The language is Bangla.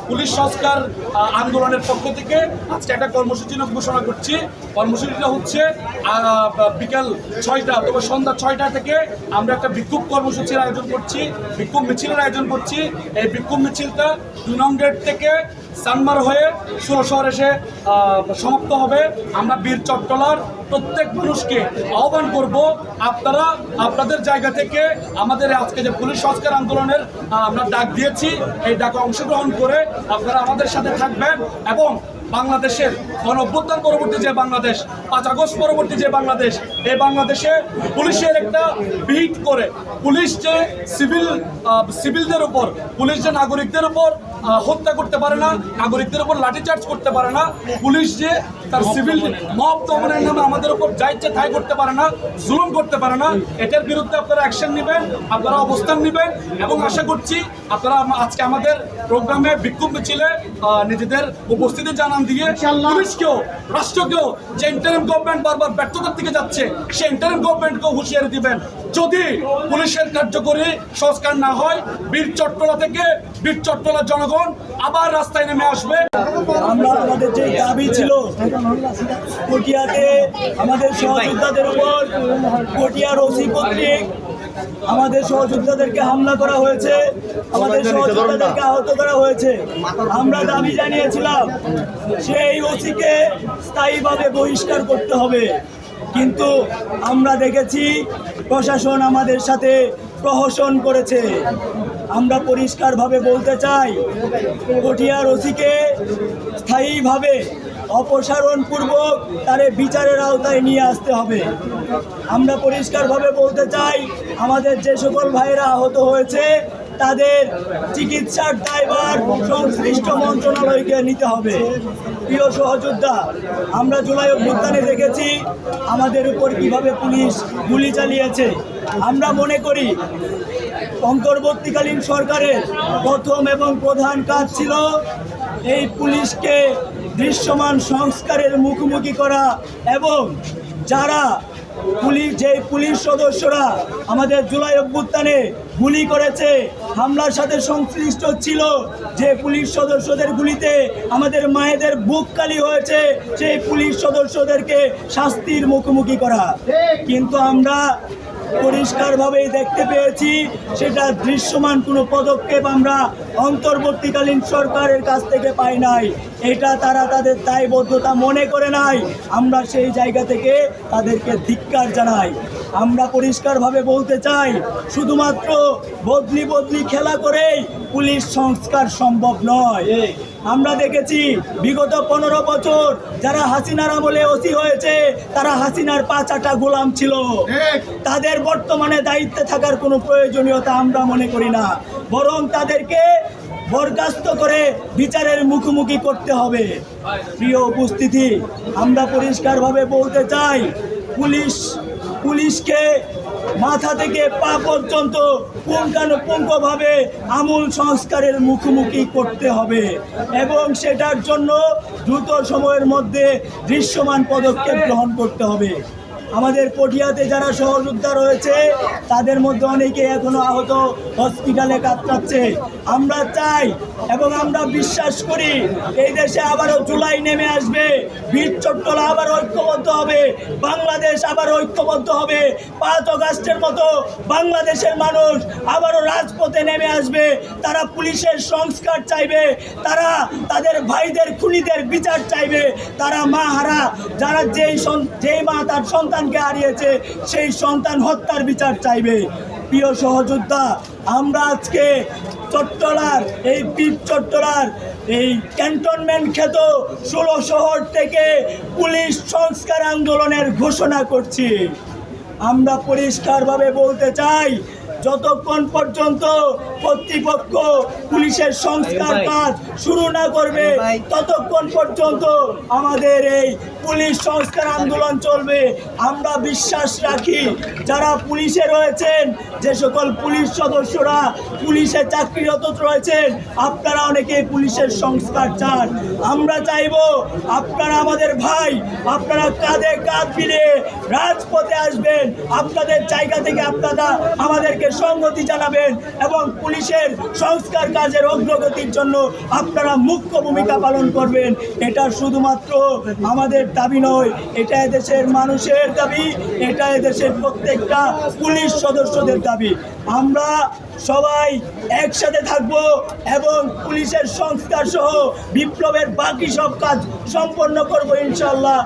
পুলিশ সংস্কার আন্দোলনের পক্ষ থেকে আজকে একটা কর্মসূচি ঘোষণা করছি। কর্মসূচিটা হচ্ছে বিকাল 6টা অথবা সন্ধ্যা 6টা থেকে আমরা একটা বিক্ষোভ কর্মসূচির আয়োজন করছি, বিক্ষোভ মিছিলের আয়োজন করছি। এই বিক্ষোভ মিছিলটা 2 নং গেট থেকে সানমার হয়ে 16 শহর এসে সমাপ্ত হবে। আমরা বীর চট্টলার প্রত্যেক মানুষকে আহ্বান করব, আপনারা আপনাদের জায়গা থেকে আমাদের আজকে যে পুলিশ সংস্কার আন্দোলনের আমরা ডাক দিয়েছি, এই ডাকে অংশগ্রহণ করে আপনারা আমাদের সাথে থাকবেন এবং বাংলাদেশের গণঅভ্যুত্থান পরবর্তী যে বাংলাদেশ, 5 আগস্ট পরবর্তী যে বাংলাদেশ, এই বাংলাদেশে পুলিশের একটা ভিট করে পুলিশ যে সিভিলদের উপর, পুলিশ যে নাগরিকদের উপর হত্যা করতে পারে না, নাগরিকদের উপর লাঠিচার্জ করতে পারে না, পুলিশ যে তার সিভিল মব দমনের নামে আমাদের উপর যা ইচ্ছে তাই করতে পারে না, জুলুম করতে পারে না, এটার বিরুদ্ধে আপনারা অ্যাকশন নেবেন, আপনারা অবস্থান নেবেন এবং আশা করছি আপনারা আজকে আমাদের প্রোগ্রামে বিক্ষোভ মিছিলে নিজেদের উপস্থিতি জানান দিয়ে পুলিশকেও রাষ্ট্রকেও যে ইন্টারিম গভর্নমেন্ট বারবার ব্যর্থতার দিকে যাচ্ছে সেই ইন্টারিম গভর্নমেন্টকেও হুঁশিয়ারি দিবেন। যদি পুলিশের কার্যকরী সংস্কার না হয়, বীর চট্টলা থেকে বীর চট্টলার জনগণ আবার রাস্তায় নেমে আসবে। আমরা আমাদের যে দাবি ছিল পটিয়াতে আমাদের সহযোদ্ধাদের উপর পটিয়ার ওসি কর্তৃক আমাদের সহযোদ্ধাদেরকে হামলা করা হয়েছে, আমাদের সহযোদ্ধাদেরকে আহত করা হয়েছে। আমরা দাবি জানিয়েছিলাম সেই ওসিকে স্থায়ীভাবে বহিষ্কার করতে হবে, কিন্তু আমরা দেখেছি প্রশাসন আমাদের সাথে প্রহসন করেছে। আমরা পরিষ্কারভাবে বলতে চাই, পটিয়ার ওসিকে স্থায়ীভাবে অপসারণপূর্বক তারে বিচারের আওতায় নিয়ে আসতে হবে। আমরা পরিষ্কারভাবে বলতে চাই, আমাদের যে সকল ভাইয়েরা আহত হয়েছে তাদের চিকিৎসার দায়ভার সংশ্লিষ্ট মন্ত্রণালয়কে নিতে হবে। প্রিয় সহযোদ্ধা, আমরা জুলাই অভ্যুত্থানে দেখেছি আমাদের উপর কিভাবে পুলিশ গুলি চালিয়েছে। আমরা মনে করি অন্তর্বর্তীকালীন সরকারের প্রথম এবং প্রধান কাজ ছিল এই পুলিশকে দৃশ্যমান সংস্কারের মুখোমুখি করা এবং যারা পুলিশ সদস্যরা আমাদের জুলাই অভ্যুত্থানে গুলি করেছে, হামলার সাথে সংশ্লিষ্ট ছিল, যে পুলিশ সদস্যদের গুলিতে আমাদের মায়েদের বুক কালি হয়েছে, সেই পুলিশ সদস্যদেরকে শাস্তির মুখোমুখি করা। কিন্তু আমরা পরিষ্কারভাবেই দেখতে পেয়েছি সেটা দৃশ্যমান কোনো পদক্ষেপ আমরা অন্তর্বর্তীকালীন সরকারের কাছ থেকে পাই নাই। এটা তারা তাদের দায়বদ্ধতা মনে করে নাই। আমরা সেই জায়গা থেকে তাদেরকে ধিক্কার জানাই। আমরা পরিষ্কারভাবে বলতে চাই, শুধুমাত্র বদলি খেলা করেই পুলিশ সংস্কার সম্ভব নয়। আমরা দেখেছি বিগত 15 বছর যারা হাসিনার আমলে ওসি হয়েছে তারা হাসিনার 5 আটা গোলাম ছিল। তাদের বর্তমানে দায়িত্বে থাকার কোনো প্রয়োজনীয়তা আমরা মনে করি না, বরং তাদেরকে বরখাস্ত করে বিচারের মুখোমুখি করতে হবে। প্রিয় উপস্থিতি, আমরা পরিষ্কারভাবে বলতে চাই, পুলিশকে মাথা থেকে পা পর্যন্ত পুঙ্খানুপুঙ্খভাবে আমূল সংস্কারের মুখোমুখি করতে হবে এবং সেটার জন্য দ্রুত সময়ের মধ্যে দৃশ্যমান পদক্ষেপ গ্রহণ করতে হবে। আমাদের পটিয়াতে যারা সহযোদ্ধা রয়েছে তাদের মধ্যে অনেকে এখনো আহত, হসপিটালে কাতরাচ্ছে। আমরা চাই এবং আমরা বিশ্বাস করি এই দেশে আবারও জুলাই নেমে আসবে, বীর চট্টলা আবার ঐক্যবদ্ধ হবে, বাংলাদেশ আবার ঐক্যবদ্ধ হবে। 5 আগস্টের মতো বাংলাদেশের মানুষ আবারও রাজপথে নেমে আসবে। তারা পুলিশের সংস্কার চাইবে, তারা তাদের ভাইদের খুনিদের বিচার চাইবে, তারা মা হারা যারা যেই মা তার সন্তানকে হারিয়েছে সেই সন্তান হত্যার বিচার চাইবে। প্রিয় সহযোদ্ধা, আমরা আজকে চট্টলার এই বীর চট্টলার এই ক্যান্টনমেন্ট খ্যাত 16 শহর থেকে পুলিশ সংস্কার আন্দোলনের ঘোষণা করছি। আমরা পরিষ্কারভাবে বলতে চাই, যতক্ষণ পর্যন্ত কর্তৃপক্ষ পুলিশের সংস্কার কাজ শুরু না করবে ততক্ষণ পর্যন্ত আমাদের এই পুলিশ সংস্কার আন্দোলন চলবে। আমরা বিশ্বাস রাখি যারা পুলিশে রয়েছেন, যে সকল পুলিশ সদস্যরা পুলিশে চাকরিরত রয়েছেন, আপনারা অনেকেই পুলিশের সংস্কার চান। আমরা চাইব আপনারা আমাদের ভাই, আপনারা কাঁধে কাঁধ মিলিয়ে রাজপথে আসবেন। আপনাদের জায়গা থেকে আপনারা আমাদেরকে সংহতি জানাবেন এবং পুলিশের সংস্কার কাজের অগ্রগতির জন্য আপনারা মুখ্য ভূমিকা পালন করবেন। এটা শুধুমাত্র আমাদের দাবি নয়, এটা এদেশের মানুষের দাবি, এটা এদেশের প্রত্যেকটা পুলিশ সদস্যদের দাবি। আমরা সবাই একসাথে থাকব এবং পুলিশের সংস্কার সহ বিপ্লবের বাকি সব কাজ সম্পন্ন করব ইনশাআল্লাহ।